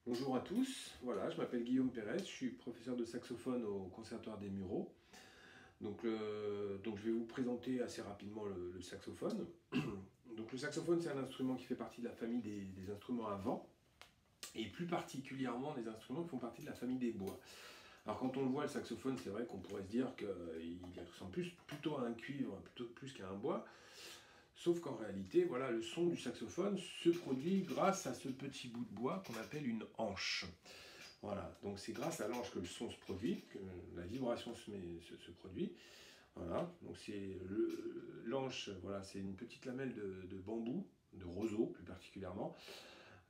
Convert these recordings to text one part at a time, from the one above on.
Bonjour à tous, voilà, je m'appelle Guillaume Pérez, je suis professeur de saxophone au Conservatoire des Mureaux. Donc je vais vous présenter assez rapidement le saxophone. Donc le saxophone, c'est un instrument qui fait partie de la famille des instruments à vent, et plus particulièrement des instruments qui font partie de la famille des bois. Alors quand on le voit, le saxophone, c'est vrai qu'on pourrait se dire qu'il ressemble plutôt à un cuivre, plus qu'à un bois. Sauf qu'en réalité, voilà, le son du saxophone se produit grâce à ce petit bout de bois qu'on appelle une hanche. Voilà, donc c'est grâce à l'anche que le son se produit, que la vibration se produit. Voilà, donc c'est l'anche, voilà, c'est une petite lamelle de bambou, de roseau plus particulièrement,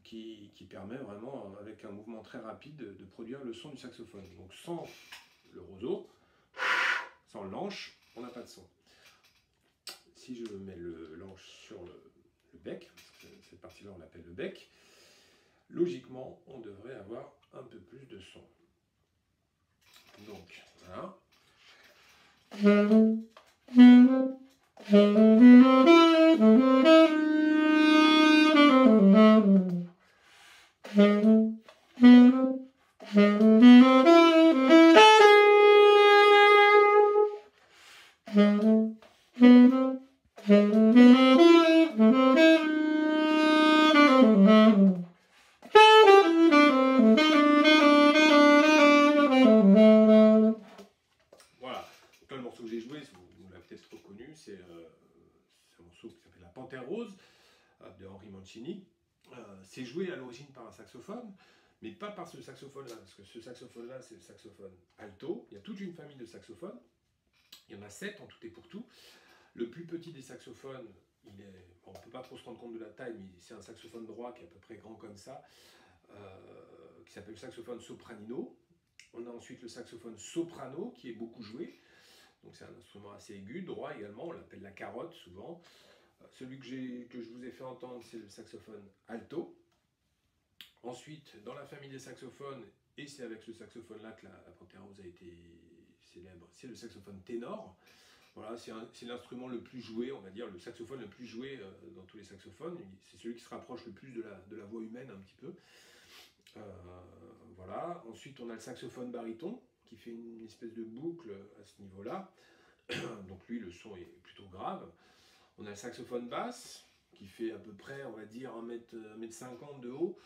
qui permet vraiment, avec un mouvement très rapide, de produire le son du saxophone. Donc sans le roseau, sans l'anche, on n'a pas de son. Si je mets l'anche sur le bec, parce que cette partie-là on l'appelle le bec, logiquement on devrait avoir un peu plus de son. Donc voilà. Voilà, donc là le morceau que j'ai joué, vous l'avez peut-être reconnu, c'est un morceau qui s'appelle La Panthère Rose de Henri Mancini. C'est joué à l'origine par un saxophone, mais pas par ce saxophone-là, parce que ce saxophone-là, c'est le saxophone alto. Il y a toute une famille de saxophones, il y en a 7 en tout et pour tout. Le plus petit des saxophones, on ne peut pas trop se rendre compte de la taille, mais c'est un saxophone droit qui est à peu près grand comme ça, qui s'appelle le saxophone sopranino. On a ensuite le saxophone soprano, qui est beaucoup joué. Donc c'est un instrument assez aigu, droit également, on l'appelle la carotte souvent. Celui que je vous ai fait entendre, c'est le saxophone alto. Ensuite, dans la famille des saxophones, et c'est avec ce saxophone-là que la Panthère Rose a été célèbre, c'est le saxophone ténor. Voilà, c'est l'instrument le plus joué, on va dire, le saxophone le plus joué dans tous les saxophones. C'est celui qui se rapproche le plus de la voix humaine un petit peu. Voilà. Ensuite, on a le saxophone baryton, qui fait une espèce de boucle à ce niveau-là. Donc lui, le son est plutôt grave. On a le saxophone basse, qui fait à peu près, on va dire, 1m50 de haut.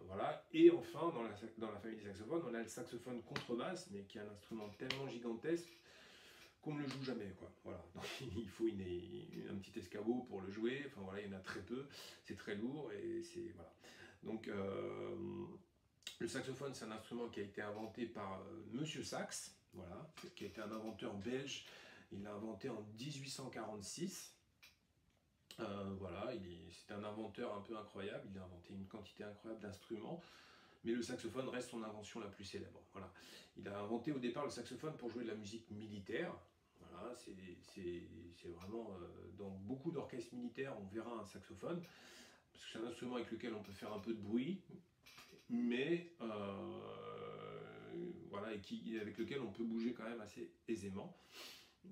Voilà. Et enfin, dans la famille des saxophones, on a le saxophone contrebasse, mais qui est un instrument tellement gigantesque qu'on ne le joue jamais, quoi. Voilà. Donc, il faut un petit escabeau pour le jouer. Enfin voilà, il y en a très peu. C'est très lourd et c'est voilà. Donc le saxophone, c'est un instrument qui a été inventé par Monsieur Sax, voilà, qui a été un inventeur belge. Il l'a inventé en 1846. Voilà, c'est un inventeur un peu incroyable. Il a inventé une quantité incroyable d'instruments. Mais le saxophone reste son invention la plus célèbre. Voilà. Il a inventé au départ le saxophone pour jouer de la musique militaire. Voilà, c'est vraiment dans beaucoup d'orchestres militaires, on verra un saxophone, parce que c'est un instrument avec lequel on peut faire un peu de bruit, mais voilà, avec lequel on peut bouger quand même assez aisément.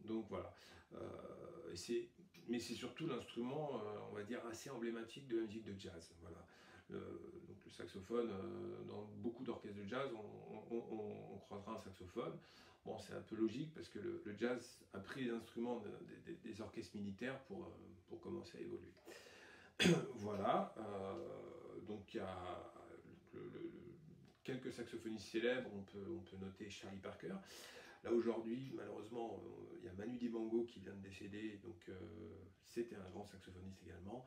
Donc voilà. Mais c'est surtout l'instrument, on va dire, assez emblématique de la musique de jazz. Voilà. Donc le saxophone, dans beaucoup d'orchestres de jazz, on croisera un saxophone. Bon, c'est un peu logique parce que le jazz a pris les instruments des orchestres militaires pour commencer à évoluer. Voilà. Donc il y a quelques saxophonistes célèbres, on peut noter Charlie Parker. Là aujourd'hui, malheureusement, il y a Manu Dibango qui vient de décéder, donc c'était un grand saxophoniste également.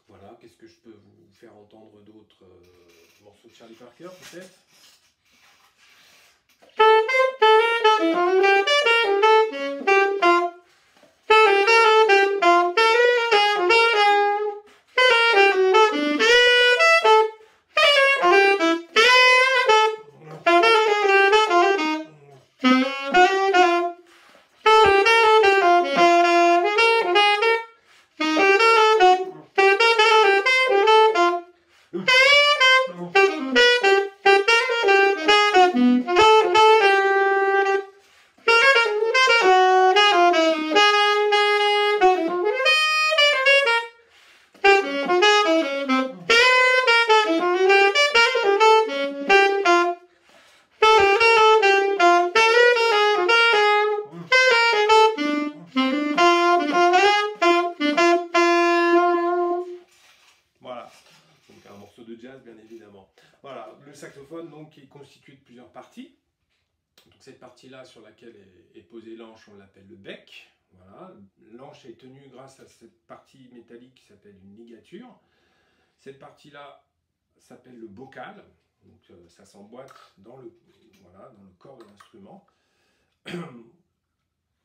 Voilà, qu'est-ce que je peux vous faire entendre d'autres morceaux de Charlie Parker peut-être? saxophone donc, qui est constitué de plusieurs parties. Donc cette partie-là sur laquelle est posée l'anche, on l'appelle le bec. Voilà. L'anche est tenue grâce à cette partie métallique qui s'appelle une ligature. Cette partie-là s'appelle le bocal. Donc ça s'emboîte dans le corps de l'instrument.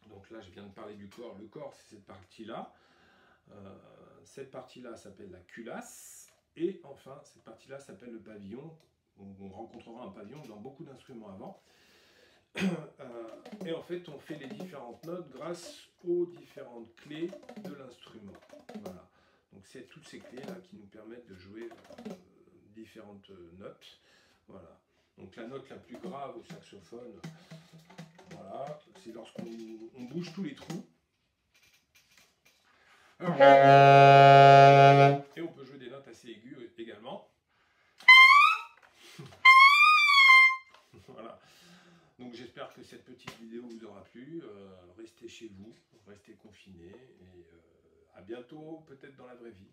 Donc là, je viens de parler du corps. Le corps, c'est cette partie-là. Cette partie-là s'appelle la culasse. Et enfin, cette partie-là s'appelle le pavillon. On rencontrera un pavillon dans beaucoup d'instruments avant. Et en fait, on fait les différentes notes grâce aux différentes clés de l'instrument. Voilà. Donc c'est toutes ces clés-là qui nous permettent de jouer différentes notes. Voilà. Donc la note la plus grave au saxophone, voilà, c'est lorsqu'on bouge tous les trous. Et on peut jouer des notes assez aiguës également. Voilà. Donc j'espère que cette petite vidéo vous aura plu. Restez chez vous, restez confinés et à bientôt, peut-être dans la vraie vie.